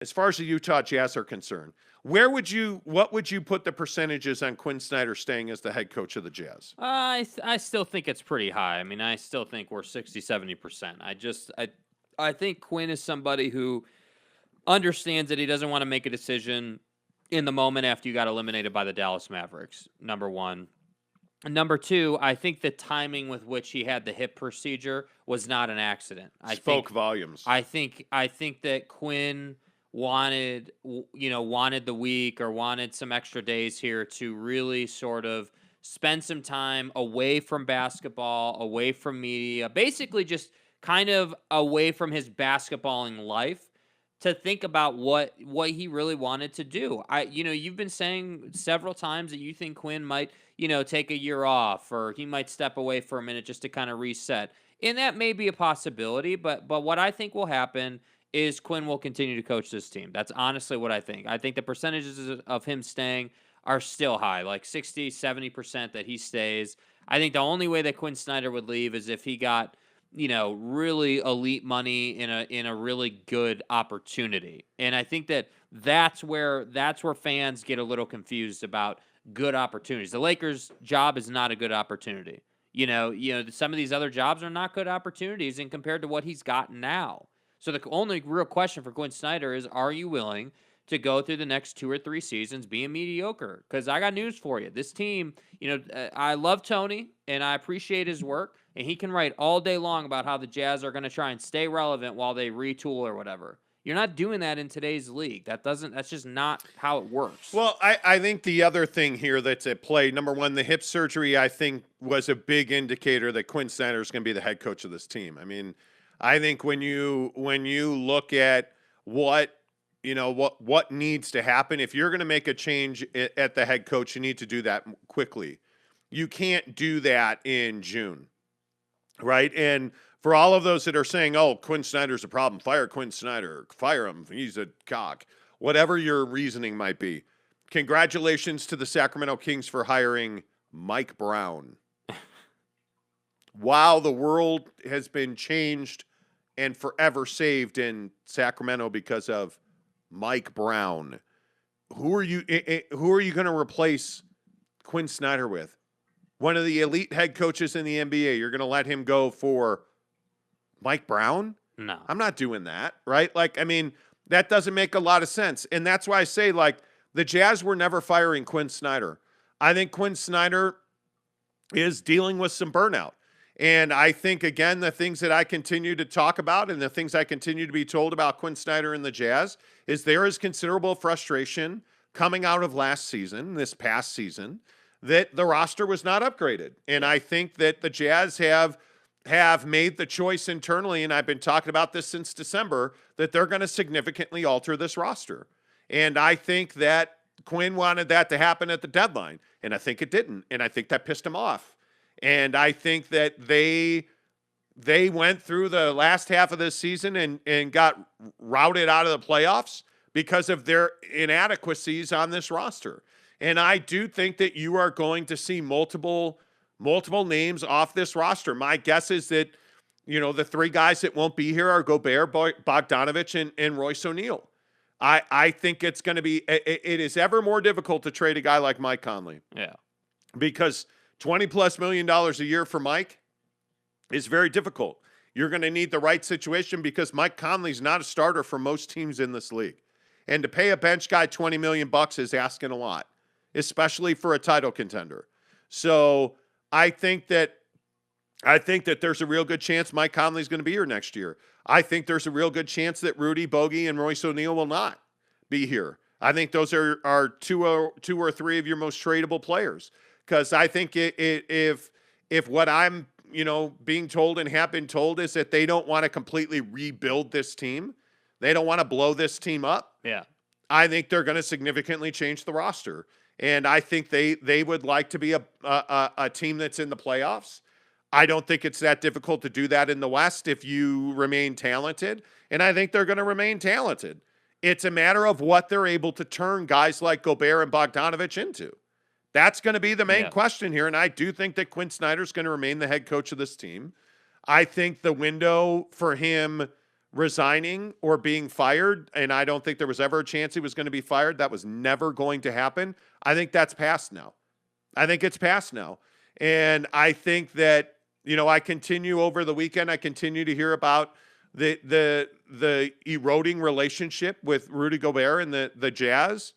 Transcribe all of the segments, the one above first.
as far as the Utah Jazz are concerned, what would you put the percentages on Quin Snyder staying as the head coach of the Jazz? I still think it's pretty high. I mean, I still think we're 60-70%. I think Quinn is somebody who understands that he doesn't want to make a decision in the moment after you got eliminated by the Dallas Mavericks, number one. And number two, I think the timing with which he had the hip procedure was not an accident. Spoke volumes. I think that Quinn wanted the week or wanted some extra days here to really sort of spend some time away from basketball, away from media, basically just kind of away from his basketballing life to think about what he really wanted to do. You've been saying several times that you think Quinn might, take a year off or he might step away for a minute just to kind of reset. And that may be a possibility, but what I think will happen is Quinn will continue to coach this team. That's honestly what I think. I think the percentages of him staying are still high, like 60-70% that he stays. I think the only way that Quin Snyder would leave is if he got, really elite money in a really good opportunity. And I think that's where fans get a little confused about good opportunities. The Lakers' job is not a good opportunity. Some of these other jobs are not good opportunities and compared to what he's gotten now. So the only real question for Quin Snyder is, are you willing to go through the next 2 or 3 seasons being mediocre? Because I got news for you. This team, I love Tony, and I appreciate his work, and he can write all day long about how the Jazz are going to try and stay relevant while they retool or whatever. You're not doing that in today's league. That's just not how it works. Well, I think the other thing here that's at play, number one, the hip surgery, I think, was a big indicator that Quin Snyder is going to be the head coach of this team. I mean, I think when you look at what needs to happen, if you're going to make a change at the head coach, you need to do that quickly. You can't do that in June, right? And for all of those that are saying, "Oh, Quin Snyder's a problem. Fire Quin Snyder. Fire him. He's a cock." Whatever your reasoning might be, congratulations to the Sacramento Kings for hiring Mike Brown. Wow, the world has been changed and forever saved in Sacramento because of Mike Brown. Who are you going to replace Quin Snyder with? One of the elite head coaches in the NBA. You're going to let him go for Mike Brown? No. I'm not doing that, right? That doesn't make a lot of sense. And that's why I say, the Jazz were never firing Quin Snyder. I think Quin Snyder is dealing with some burnout. And I think, again, the things that I continue to talk about and the things I continue to be told about Quin Snyder and the Jazz is there is considerable frustration coming out of last season, this past season, that the roster was not upgraded. And I think that the Jazz have made the choice internally, and I've been talking about this since December, that they're going to significantly alter this roster. And I think that Quinn wanted that to happen at the deadline, and I think it didn't. And I think that pissed him off. And I think that they went through the last half of this season and got routed out of the playoffs because of their inadequacies on this roster. And I do think that you are going to see multiple names off this roster. My guess is that, the 3 guys that won't be here are Gobert, Bogdanovich, and Royce O'Neal. I think it's going to be – it is ever more difficult to trade a guy like Mike Conley. Yeah. Because $20+ million a year for Mike is very difficult. You're going to need the right situation because Mike Conley's not a starter for most teams in this league. And to pay a bench guy $20 million is asking a lot, especially for a title contender. So I think that there's a real good chance Mike Conley's going to be here next year. I think there's a real good chance that Rudy, Bogey, and Royce O'Neal will not be here. I think those are 2 or 3 of your most tradable players. Because I think if what I'm being told and have been told is that they don't want to completely rebuild this team, they don't want to blow this team up. Yeah, I think they're going to significantly change the roster, and I think they would like to be a team that's in the playoffs. I don't think it's that difficult to do that in the West if you remain talented, and I think they're going to remain talented. It's a matter of what they're able to turn guys like Gobert and Bogdanovich into. That's going to be the main question here, and I do think that Quin Snyder's going to remain the head coach of this team. I think the window for him resigning or being fired, and I don't think there was ever a chance he was going to be fired. That was never going to happen. I think that's past now. I think it's past now. And I think that, I continue over the weekend, I continue to hear about the eroding relationship with Rudy Gobert and the Jazz.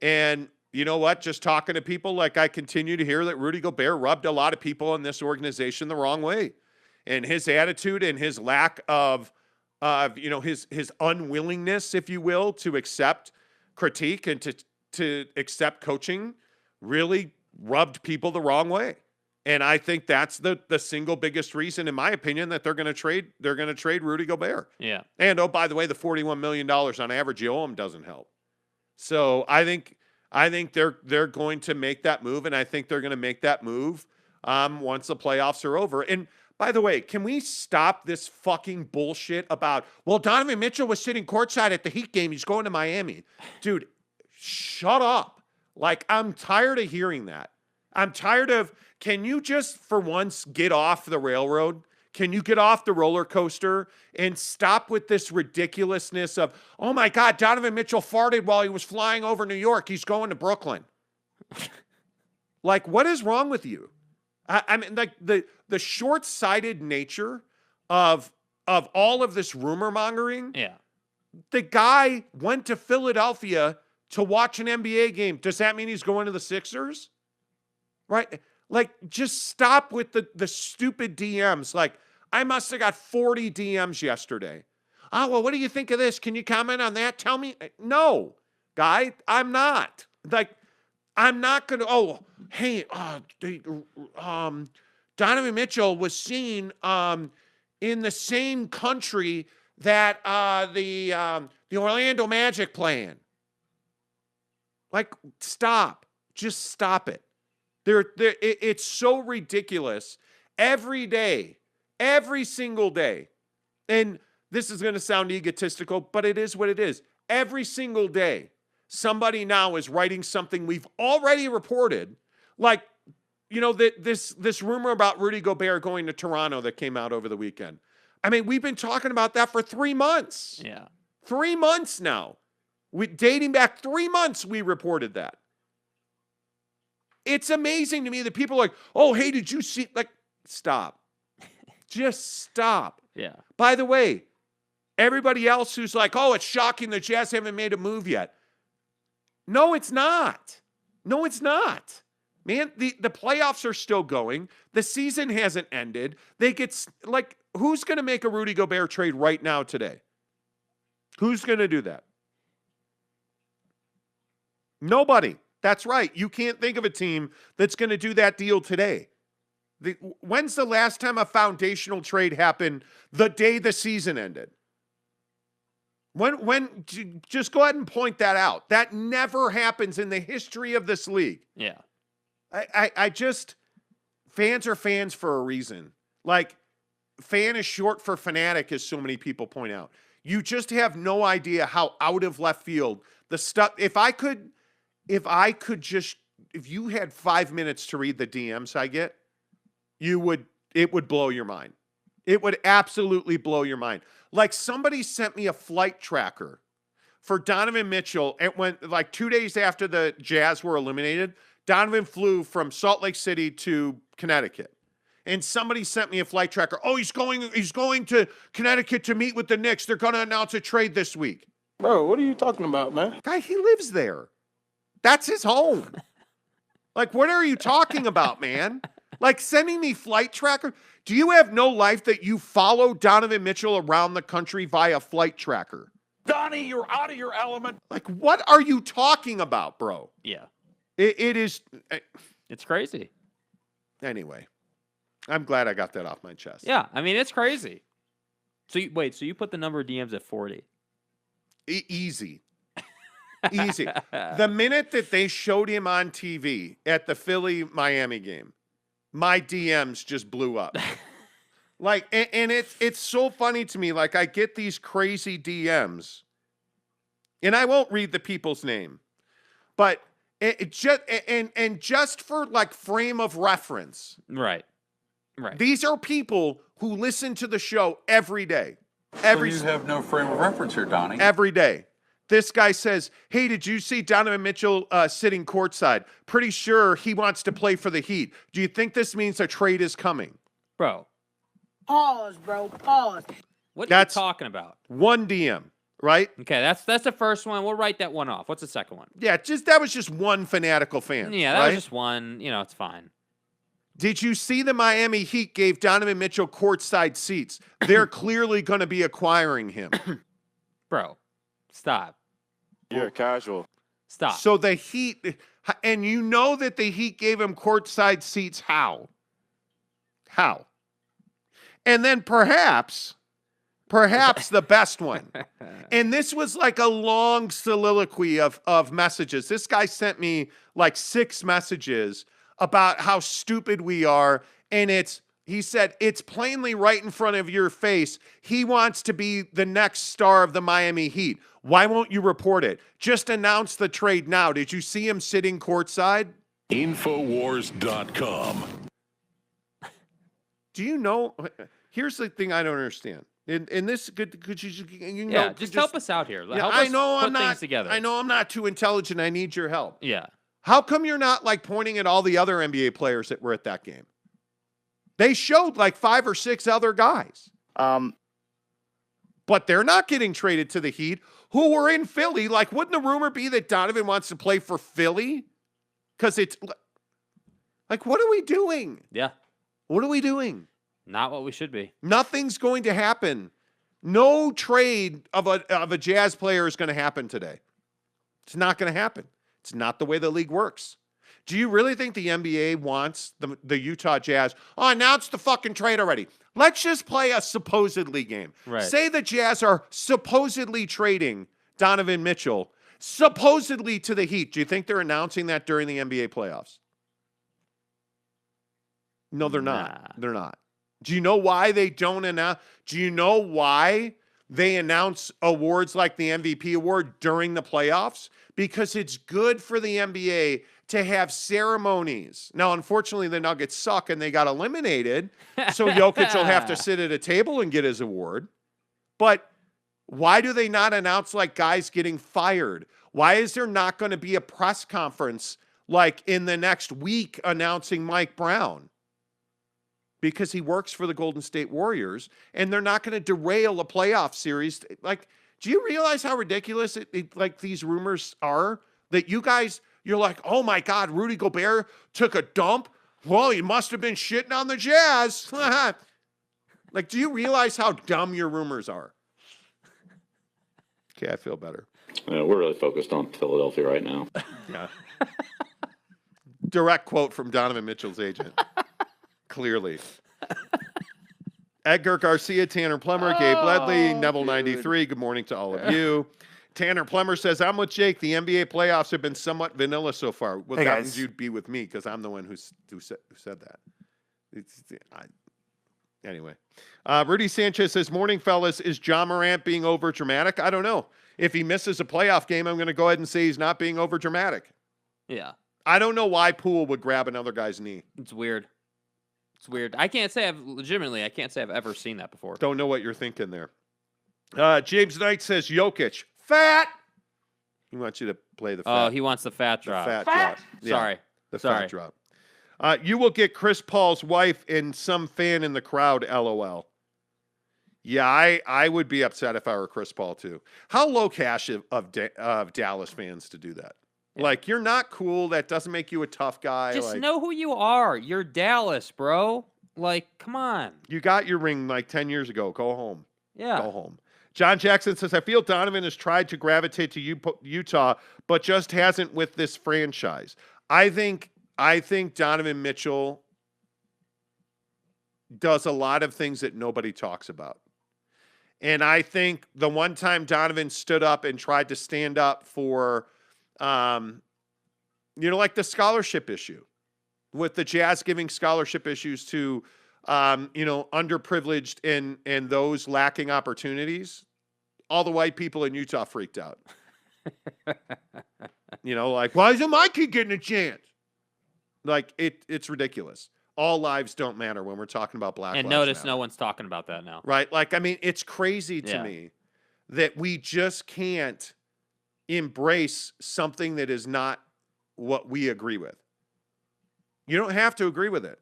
And you know what? Just talking to people, I continue to hear that Rudy Gobert rubbed a lot of people in this organization the wrong way. And his attitude and his lack of his unwillingness, if you will, to accept critique and to accept coaching really rubbed people the wrong way. And I think that's the single biggest reason, in my opinion, that they're going to trade Rudy Gobert. Yeah. And oh, by the way, the $41 million on average you owe him doesn't help. So I think they're going to make that move, and I think they're going to make that move once the playoffs are over. And by the way, can we stop this fucking bullshit about, well, Donovan Mitchell was sitting courtside at the Heat game. He's going to Miami. Dude, shut up. I'm tired of hearing that. I'm tired of, can you just for once get off the railroad? Can you get off the roller coaster and stop with this ridiculousness of, oh my God, Donovan Mitchell farted while he was flying over New York. He's going to Brooklyn. What is wrong with you? I mean, the short-sighted nature of all of this rumor mongering. Yeah. The guy went to Philadelphia to watch an NBA game. Does that mean he's going to the Sixers? Right? Just stop with the stupid DMs. I must have got 40 DMs yesterday. Oh, well, what do you think of this? Can you comment on that? Tell me. No, guy, I'm not. I'm not going to, oh, hey, Donovan Mitchell was seen in the same country that the Orlando Magic play in. Stop. Just stop it. It's so ridiculous. Every day, every single day, and this is going to sound egotistical, but it is what it is. Every single day, somebody now is writing something we've already reported, this rumor about Rudy Gobert going to Toronto that came out over the weekend. I mean, we've been talking about that for 3 months. Yeah. 3 months now. Dating back 3 months, we reported that. It's amazing to me that people are like, oh, hey, did you see? Stop. Just stop. Yeah. By the way, everybody else who's like, oh, it's shocking the Jazz haven't made a move yet. No, it's not. No, it's not. Man, the playoffs are still going. The season hasn't ended. Who's going to make a Rudy Gobert trade right now today? Who's going to do that? Nobody. That's right. You can't think of a team that's going to do that deal today. When's the last time a foundational trade happened the day the season ended? When just go ahead and point that out. That never happens in the history of this league. Yeah. I just, fans are fans for a reason. Fan is short for fanatic, as so many people point out. You just have no idea how out of left field the stuff. If you had 5 minutes to read the DMs I get, it would blow your mind. It would absolutely blow your mind. Somebody sent me a flight tracker for Donovan Mitchell. And when 2 days after the Jazz were eliminated, Donovan flew from Salt Lake City to Connecticut. And somebody sent me a flight tracker. Oh, he's going to Connecticut to meet with the Knicks. They're going to announce a trade this week. Bro, what are you talking about, man? Guy, he lives there. That's his home. What are you talking about, man? Sending me flight tracker? Do you have no life that you follow Donovan Mitchell around the country via flight tracker? Donnie, you're out of your element. What are you talking about, bro? Yeah. It is. It's crazy. Anyway, I'm glad I got that off my chest. Yeah. I mean, it's crazy. So you put the number of DMs at 40. Easy. Easy. The minute that they showed him on TV at the Philly-Miami game, my DMs just blew up. And it's so funny to me. I get these crazy DMs, and I won't read the people's name, but just for frame of reference. Right. These are people who listen to the show every day. Every So you have no frame of reference here, Donnie. every day. This guy says, hey, did you see Donovan Mitchell sitting courtside? Pretty sure he wants to play for the Heat. Do you think this means a trade is coming? Bro, Pause, bro. Pause. what are you That's- talking about? One DM, right? Okay, that's the first one. We'll write that one off. What's the second one? Yeah, that was just one fanatical fan. Yeah, that right? was just one. You know, it's fine. Did you see the Miami Heat gave Donovan Mitchell courtside seats? They're clearly going to be acquiring him. Bro, stop. You're casual. Stop. So the Heat, and you know that the Heat gave him courtside seats. How? How? And then perhaps the best one. And this was like a long soliloquy of messages. This guy sent me like 6 messages about how stupid we are. And he said, it's plainly right in front of your face. He wants to be the next star of the Miami Heat. Why won't you report it? Just announce the trade now. Did you see him sitting courtside? Infowars.com. Do you know? Here's the thing I don't understand. And this could you know? yeah, just help us out here. Yeah, Help I us know put I'm not things together. I know I'm not too intelligent. I need your help. Yeah. How come you're not like pointing at all the other NBA players that were at that game? They showed like 5 or 6 other guys. But they're not getting traded to the Heat, who were in Philly. Like, wouldn't the rumor be that Donovan wants to play for Philly? Because it's like, what are we doing? Yeah. What are we doing? Not what we should be. Nothing's going to happen. No trade of a Jazz player is going to happen today. It's not going to happen. It's not the way the league works. Do you really think the NBA wants the Utah Jazz? Oh, announce the fucking trade already. Let's just play a supposedly game. Right. Say the Jazz are supposedly trading Donovan Mitchell, supposedly to the Heat. Do you think they're announcing that during the NBA playoffs? No, they're not. Nah. They're not. Do you know why they don't announce? Do you know why they announce awards like the MVP award during the playoffs? Because it's good for the NBA to have ceremonies. Now, unfortunately, the Nuggets suck and they got eliminated. So Jokic will have to sit at a table and get his award. But why do they not announce like guys getting fired? Why is there not going to be a press conference like in the next week announcing Mike Brown? Because he works for the Golden State Warriors and they're not going to derail a playoff series. Like, do you realize how ridiculous like these rumors are? That you guys, you're like, oh my God, Rudy Gobert took a dump? Well, he must have been shitting on the Jazz. Like, do you realize how dumb your rumors are? Okay, I feel better. We're really focused on Philadelphia right now. Yeah. Direct quote from Donovan Mitchell's agent. Clearly. Edgar Garcia, Tanner Plummer, Gabe Ledley, Neville 93. Good morning to all of you. Tanner Plummer says, I'm with Jake. The NBA playoffs have been somewhat vanilla so far. Well, Hey, that guys. means you'd be with me because I'm the one who said that. Anyway. Rudy Sanchez says, morning, fellas. Is John Morant being over dramatic? I don't know. If he misses a playoff game, I'm going to go ahead and say he's not being over dramatic. Yeah. I don't know why Poole would grab another guy's knee. It's weird. It's weird. I can't say I've ever seen that before. Don't know what you're thinking there. James Knight says, Jokic, fat. He wants you to play the fat. Oh, he wants the fat the drop. fat drop. Yeah, Sorry. the Sorry. fat drop. You will get Chris Paul's wife and some fan in the crowd, LOL. Yeah, I would be upset if I were Chris Paul too. How low cash of Dallas fans to do that? Yeah. Like, you're not cool. That doesn't make you a tough guy. Just like, know who you are. You're Dallas, bro. Like, come on. you got your ring like 10 years ago. Go home. Yeah. Go home. John Jackson says, I feel Donovan has tried to gravitate to Utah, but just hasn't with this franchise. I think Donovan Mitchell does a lot of things that nobody talks about. And I think the one time Donovan stood up and tried to stand up for, like the scholarship issue with the Jazz giving scholarship issues to, underprivileged and those lacking opportunities, all the white people in Utah freaked out. Like, why isn't my kid getting a chance? Like, it's ridiculous. all lives don't matter when we're talking about Black And Lives notice Matter. no one's talking about that now. Right? Like, I mean, it's crazy to Yeah. me that we just can't embrace something that is not what we agree with. You don't have to agree with it.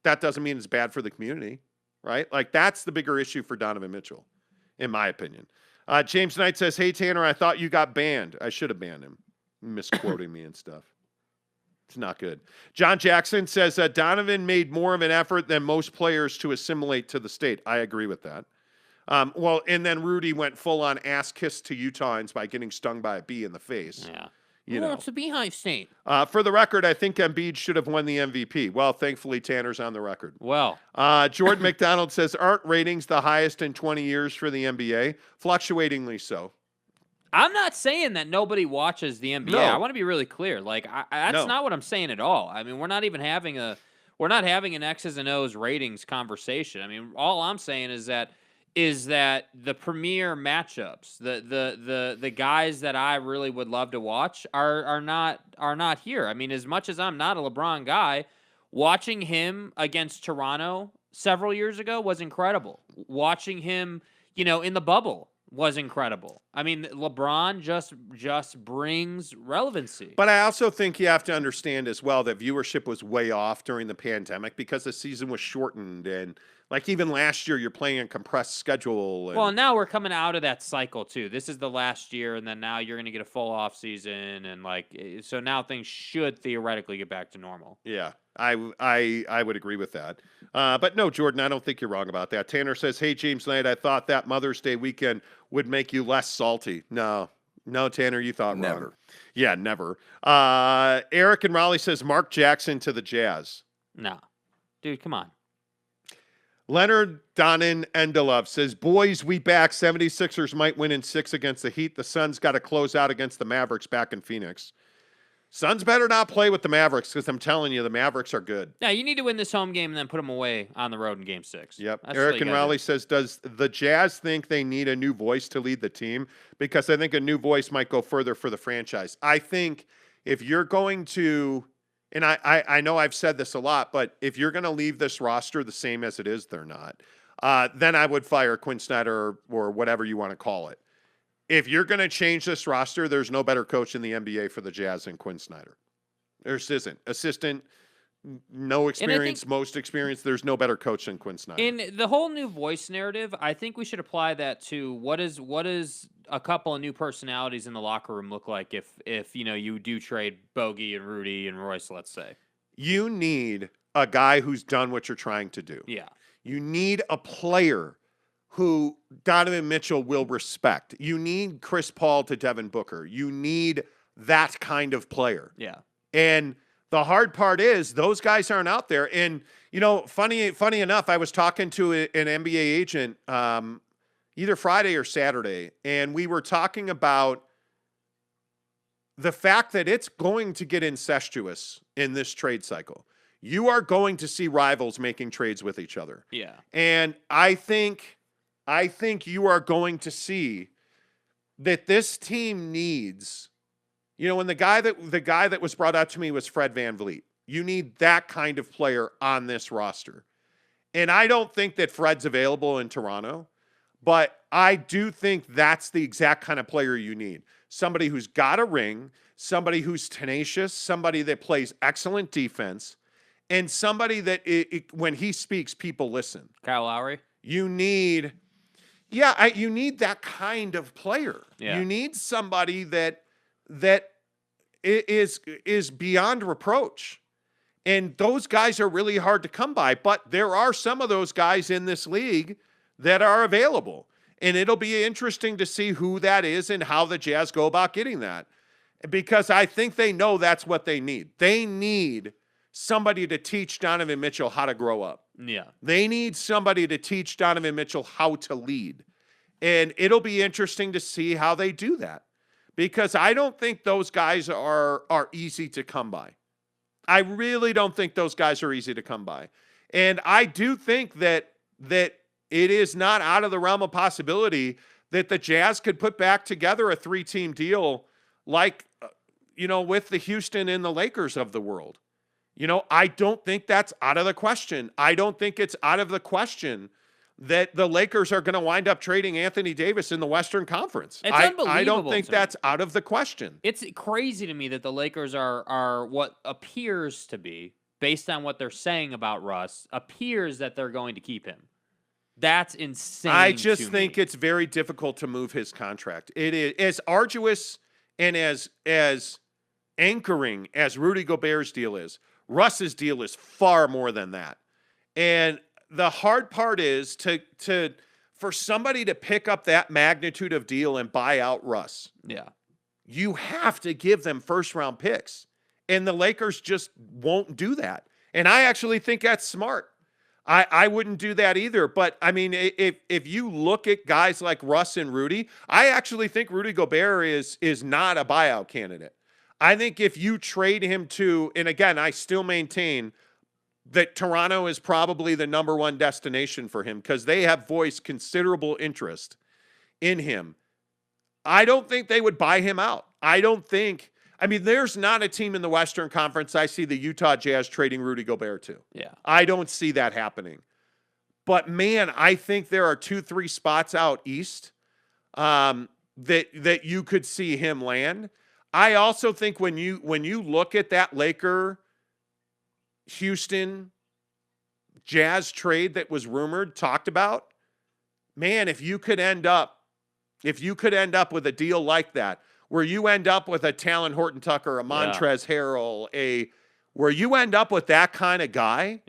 That doesn't mean it's bad for the community, right? Like, that's the bigger issue for Donovan Mitchell, in my opinion. James Knight says, hey, Tanner, I thought you got banned. I should have banned him. Misquoting me and stuff. It's not good. John Jackson says that Donovan made more of an effort than most players to assimilate to the state. I agree with that. Well, and then Rudy went full on ass kiss to Utahns by getting stung by a bee in the face. Yeah. You know. It's a beehive state. For the record, I think Embiid should have won the MVP. Well, thankfully, Tanner's on the record. Well, Jordan McDonald says, aren't ratings the highest in 20 years for the NBA? Fluctuatingly so. I'm not saying that nobody watches the NBA. No. I want to be really clear. Like, that's No. not what I'm saying at all. I mean, we're not having an X's and O's ratings conversation. I mean, all I'm saying is that the premier matchups, the guys that I really would love to watch are not here. I mean, as much as I'm not a LeBron guy, watching him against Toronto several years ago was incredible. Watching him, in the bubble was incredible. I mean, LeBron just brings relevancy. But I also think you have to understand as well that viewership was way off during the pandemic because the season was shortened. And like even last year, you're playing a compressed schedule. Well, now we're coming out of that cycle too. This is the last year, and then now you're going to get a full off season, and so now things should theoretically get back to normal. Yeah, I would agree with that. But no, Jordan, I don't think you're wrong about that. Tanner says, hey, James Knight, I thought that Mother's Day weekend would make you less salty. No, Tanner, you thought Never. wrong. Yeah, never. Eric and Raleigh says, Mark Jackson to the Jazz. No. Dude, come on. Leonard Donan Endelov says, boys, we back. 76ers might win in 6 against the Heat. The Suns got to close out against the Mavericks back in Phoenix. Suns better not play with the Mavericks because I'm telling you, the Mavericks are good. Yeah, you need to win this home game and then put them away on the road in Game 6. Yep. That's Eric what you and gotta Raleigh do. says, does the Jazz think they need a new voice to lead the team? Because I think a new voice might go further for the franchise. I think if you're going to, and I know I've said this a lot, but if you're going to leave this roster the same as it is, they're not. Then I would fire Quin Snyder or whatever you want to call it. If you're going to change this roster, there's no better coach in the NBA for the Jazz than Quin Snyder. There isn't. Assistant, no experience, most experience. There's no better coach than Quin Snyder. In the whole new voice narrative, I think we should apply that to what is a couple of new personalities in the locker room look like if you do trade Bogey and Rudy and Royce, let's say. You need a guy who's done what you're trying to do. Yeah. You need a player who Donovan Mitchell will respect. You need Chris Paul to Devin Booker. You need that kind of player. Yeah. And the hard part is those guys aren't out there. And, funny enough, I was talking to an NBA agent either Friday or Saturday, and we were talking about the fact that it's going to get incestuous in this trade cycle. You are going to see rivals making trades with each other. Yeah. And I think you are going to see that this team needs, when the guy that was brought out to me was Fred VanVleet. You need that kind of player on this roster. And I don't think that Fred's available in Toronto, but I do think that's the exact kind of player you need. Somebody who's got a ring, somebody who's tenacious, somebody that plays excellent defense, and somebody that when he speaks, people listen. Kyle Lowry? You need that kind of player. Yeah. You need somebody that is beyond reproach. And those guys are really hard to come by, but there are some of those guys in this league that are available. And it'll be interesting to see who that is and how the Jazz go about getting that. Because I think they know that's what they need. They need somebody to teach Donovan Mitchell how to grow up. Yeah. They need somebody to teach Donovan Mitchell how to lead. And it'll be interesting to see how they do that. Because I don't think those guys are easy to come by. I really don't think those guys are easy to come by. And I do think that it is not out of the realm of possibility that the Jazz could put back together a 3-team deal like, with the Houston and the Lakers of the world. I don't think that's out of the question. I don't think it's out of the question that the Lakers are going to wind up trading Anthony Davis in the Western Conference. It's I unbelievable don't think to me. that's out of the question. It's crazy to me that the Lakers are what appears to be, based on what they're saying about Russ, appears that they're going to keep him. That's insane. I just to think me. it's very difficult to move his contract. It is as arduous and as anchoring as Rudy Gobert's deal is. Russ's deal is far more than that. And the hard part is for somebody to pick up that magnitude of deal and buy out Russ. Yeah. You have to give them first round picks. And the Lakers just won't do that. And I actually think that's smart. I wouldn't do that either. But I mean, if you look at guys like Russ and Rudy, I actually think Rudy Gobert is not a buyout candidate. I think if you trade him to, and again, I still maintain that Toronto is probably the number one destination for him because they have voiced considerable interest in him. I don't think they would buy him out. There's not a team in the Western Conference I see the Utah Jazz trading Rudy Gobert to. Yeah. I don't see that happening. But man, I think there are 2-3 spots out east that you could see him land. I also think when you look at that Laker Houston Jazz trade that was rumored, talked about, man, if you could end up with a deal like that, where you end up with a Talon Horton Tucker, a Montrezl Harrell, where you end up with that kind of guy,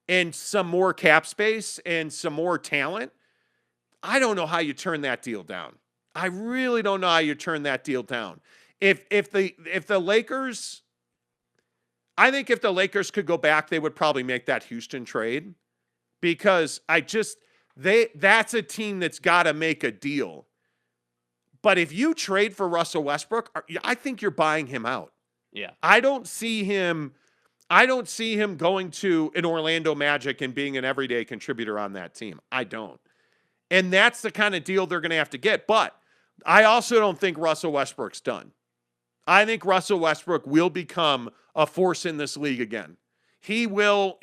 and some more cap space and some more talent, I don't know how you turn that deal down. I really don't know how you turn that deal down. If the Lakers, I think if the Lakers could go back, they would probably make that Houston trade because that's a team that's got to make a deal. But if you trade for Russell Westbrook, I think you're buying him out. Yeah. I don't see him going to an Orlando Magic and being an everyday contributor on that team. I don't. And that's the kind of deal they're going to have to get. But I also don't think Russell Westbrook's done. I think Russell Westbrook will become a force in this league again. He will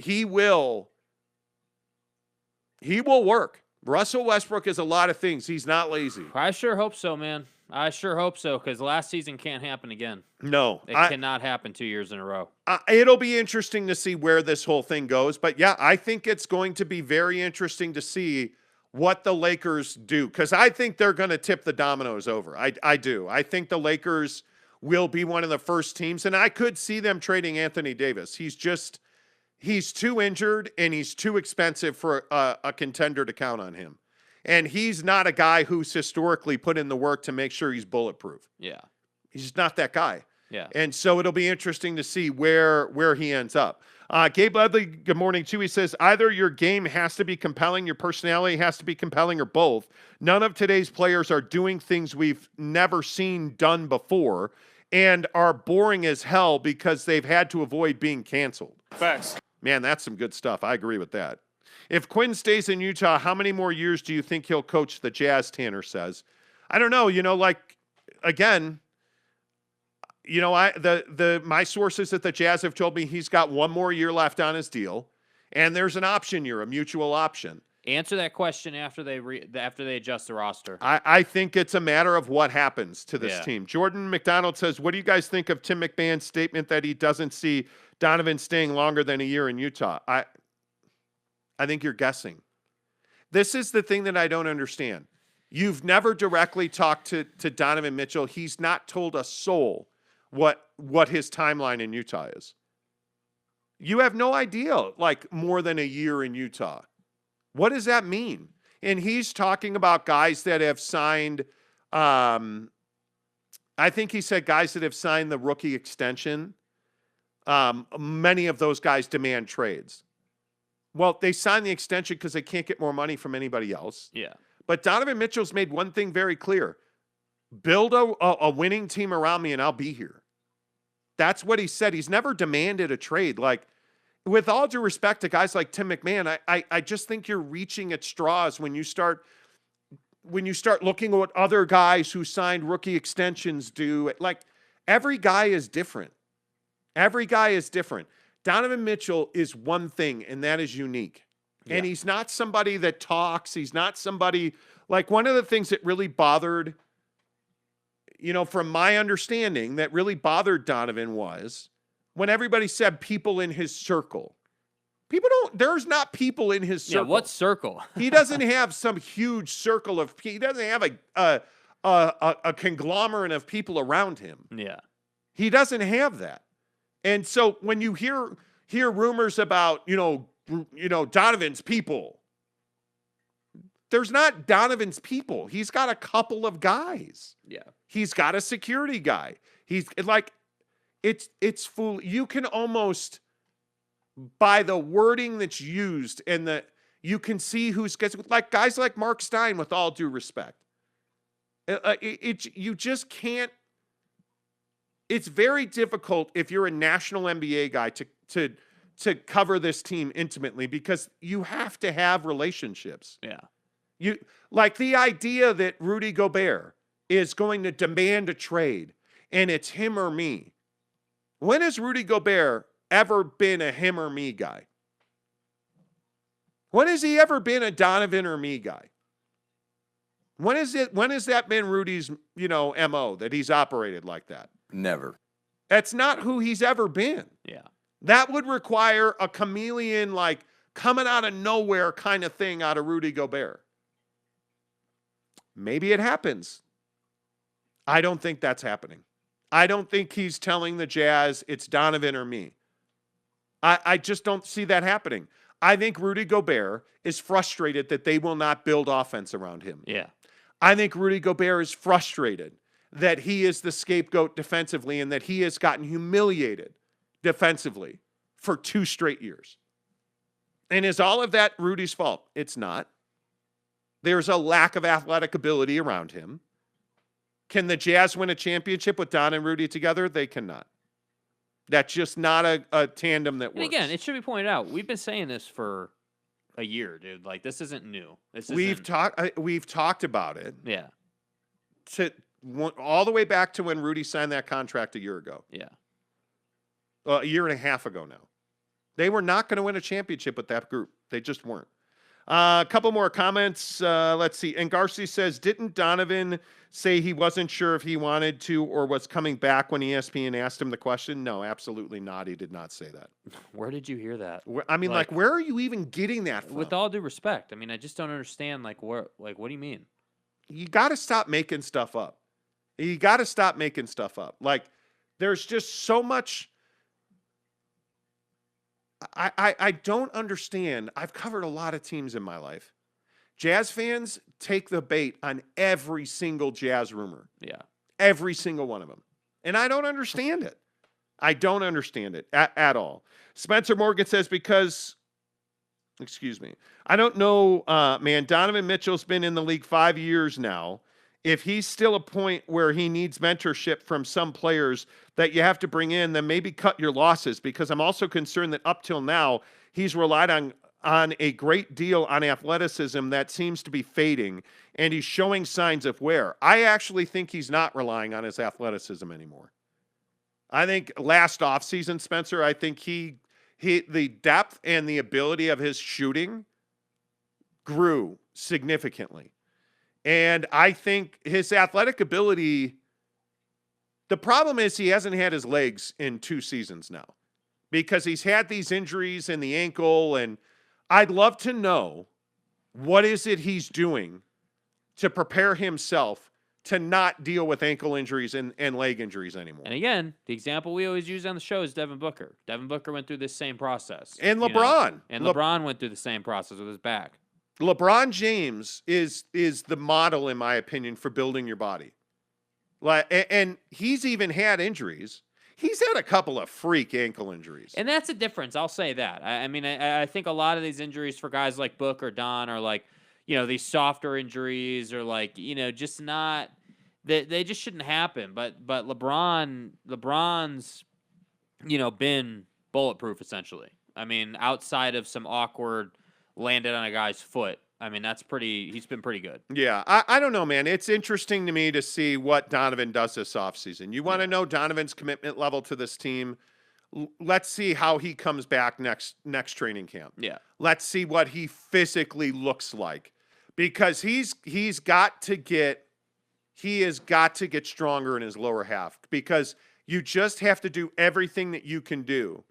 work. Russell Westbrook is a lot of things. He's not lazy. I sure hope so, man. I sure hope so, because last season can't happen again. No. It cannot happen 2 years in a row. It'll be interesting to see where this whole thing goes. But yeah, I think it's going to be very interesting to see what the Lakers do, because I think they're going to tip the dominoes over. I do. I think the Lakers will be one of the first teams, and I could see them trading Anthony Davis. He's too injured, and he's too expensive for a contender to count on him. And he's not a guy who's historically put in the work to make sure he's bulletproof. Yeah. He's not that guy. Yeah. And so it'll be interesting to see where he ends up. Gabe Ledley, good morning, too. He says, either your game has to be compelling, your personality has to be compelling, or both. None of today's players are doing things we've never seen done before and are boring as hell because they've had to avoid being canceled. Facts. Man, that's some good stuff. I agree with that. If Quinn stays in Utah, how many more years do you think he'll coach the Jazz, Tanner says? I don't know. Again, my sources at the Jazz have told me he's got one more year left on his deal, and there's an option year, a mutual option. Answer that question after they adjust the roster. I think it's a matter of what happens to this team. Jordan McDonald says, what do you guys think of Tim McMahon's statement that he doesn't see Donovan staying longer than a year in Utah? I think you're guessing. This is the thing that I don't understand. You've never directly talked to Donovan Mitchell. He's not told a soul what his timeline in Utah is. You have no idea, more than a year in Utah. What does that mean? And he's talking about guys that have signed, I think he said guys that have signed the rookie extension. Many of those guys demand trades. Well, they signed the extension because they can't get more money from anybody else. Yeah. But Donovan Mitchell's made one thing very clear. Build a winning team around me and I'll be here. That's what he said. He's never demanded a trade. With all due respect to guys like Tim McMahon, I just think you're reaching at straws when you start looking at what other guys who signed rookie extensions do. Every guy is different. Every guy is different. Donovan Mitchell is one thing, and that is unique. And he's not somebody that talks. He's not somebody like one of the things that really bothered, from my understanding, that really bothered Donovan was when everybody said people in his circle. There's not people in his circle. Yeah, what circle? He doesn't have some huge circle of people. He doesn't have a conglomerate of people around him. Yeah. He doesn't have that. And so when you hear rumors about, Donovan's people, there's not Donovan's people. He's got a couple of guys. Yeah. He's got a security guy. He's like, it's fool. You can almost, by the wording that's used and you can see who's gets like guys like Mark Stein, with all due respect. You just can't. It's very difficult if you're a national NBA guy to cover this team intimately because you have to have relationships. Yeah. You like the idea that Rudy Gobert is going to demand a trade and it's him or me. When has Rudy Gobert ever been a him or me guy? When has he ever been a Donovan or me guy? When has that been Rudy's, MO that he's operated like that? Never. That's not who he's ever been. Yeah. That would require a chameleon, like coming out of nowhere kind of thing out of Rudy Gobert. Maybe it happens. I don't think that's happening. I don't think he's telling the Jazz it's Donovan or me. I just don't see that happening. I think Rudy Gobert is frustrated that they will not build offense around him. Yeah. I think Rudy Gobert is frustrated that he is the scapegoat defensively and that he has gotten humiliated defensively for 2 straight years. And is all of that Rudy's fault? It's not. There's a lack of athletic ability around him. Can the Jazz win a championship with Don and Rudy together? They cannot. That's just not a tandem that works. And again, it should be pointed out, we've been saying this for a year, dude. Like, this isn't new. We've talked about it. Yeah. All the way back to when Rudy signed that contract a year ago. Yeah. A year and a half ago now. They were not going to win a championship with that group. They just weren't. A couple more comments. Let's see. And Garcia says, didn't Donovan say he wasn't sure if he wanted to or was coming back when ESPN asked him the question? No, absolutely not. He did not say that. Where did you hear that? Where are you even getting that from? With all due respect, I mean, I just don't understand. What do you mean? You got to stop making stuff up. You got to stop making stuff up. Like, there's just so much. I don't understand. I've covered a lot of teams in my life. Jazz fans take the bait on every single Jazz rumor. Yeah. Every single one of them. And I don't understand it. I don't understand it at all. Spencer Morgan says, I don't know, man. Donovan Mitchell's been in the league 5 years now. If he's still a point where he needs mentorship from some players that you have to bring in, then maybe cut your losses, because I'm also concerned that up till now, he's relied on a great deal on athleticism that seems to be fading, and he's showing signs of wear. I actually think he's not relying on his athleticism anymore. I think last offseason, Spencer, I think the depth and the ability of his shooting grew significantly. And I think his athletic ability, the problem is he hasn't had his legs in 2 seasons now because he's had these injuries in the ankle. And I'd love to know what is it he's doing to prepare himself to not deal with ankle injuries and leg injuries anymore. And again, the example we always use on the show is Devin Booker. Devin Booker went through this same process. And LeBron. LeBron went through the same process with his back. LeBron James is the model, in my opinion, for building your body. And he's even had injuries. He's had a couple of freak ankle injuries. And that's a difference. I'll say that. I think a lot of these injuries for guys like Book or Don are like, these softer injuries or just not, they just shouldn't happen. But LeBron's, been bulletproof essentially. I mean, outside of some awkward landed on a guy's foot. I mean, he's been pretty good. Yeah, I don't know, man. It's interesting to me to see what Donovan does this offseason. You want to know Donovan's commitment level to this team? let's see how he comes back next training camp. Yeah. Let's see what he physically looks like, because he's got to get stronger in his lower half, because you just have to do everything that you can do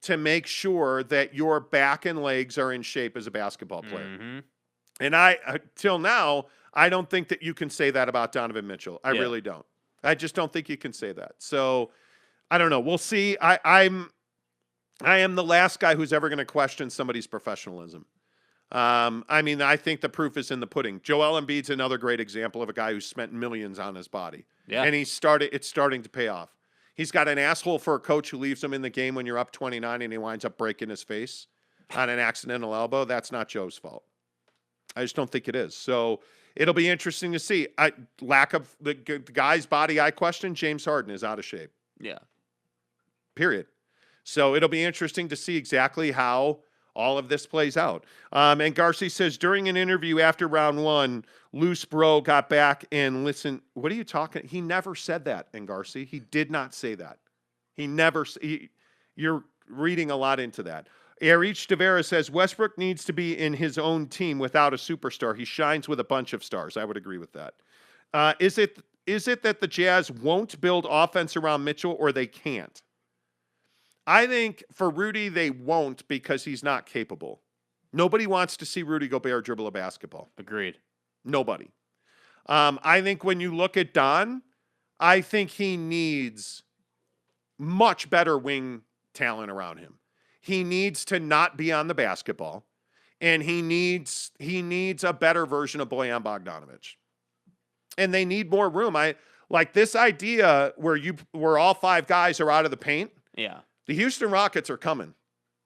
to make sure that your back and legs are in shape as a basketball player. And till now, I don't think that you can say that about Donovan Mitchell. I really don't. I just don't think you can say that. So I don't know. We'll see. I am the last guy who's ever going to question somebody's professionalism. I mean, I think the proof is in the pudding. Joel Embiid's another great example of a guy who spent millions on his body. Yeah. And it's starting to pay off. He's got an asshole for a coach who leaves him in the game when you're up 29 and he winds up breaking his face on an accidental elbow. That's not Joe's fault. I just don't think it is. So it'll be interesting to see. Lack of the guy's body, I question. James Harden is out of shape. Yeah. Period. So it'll be interesting to see exactly how all of this plays out. And Garcia says, during an interview after round 1, Loose Bro got back and listened. What are you talking? He never said that, and Garcia. He did not say that. He never. You're reading a lot into that. Erich Tavera says, Westbrook needs to be in his own team without a superstar. He shines with a bunch of stars. I would agree with that. Is it that the Jazz won't build offense around Mitchell, or they can't? I think for Rudy, they won't, because he's not capable. Nobody wants to see Rudy Gobert dribble a basketball. Agreed. Nobody. I think when you look at Don, I think he needs much better wing talent around him. He needs to not be on the basketball, and he needs a better version of Bojan Bogdanovic. And they need more room. I like this idea where all 5 guys are out of the paint. Yeah. The Houston Rockets are coming.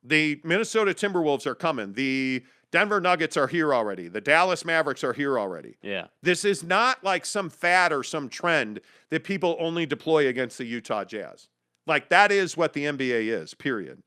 The Minnesota Timberwolves are coming. The Denver Nuggets are here already. The Dallas Mavericks are here already. Yeah. This is not like some fad or some trend that people only deploy against the Utah Jazz. Like, that is what the NBA is, period.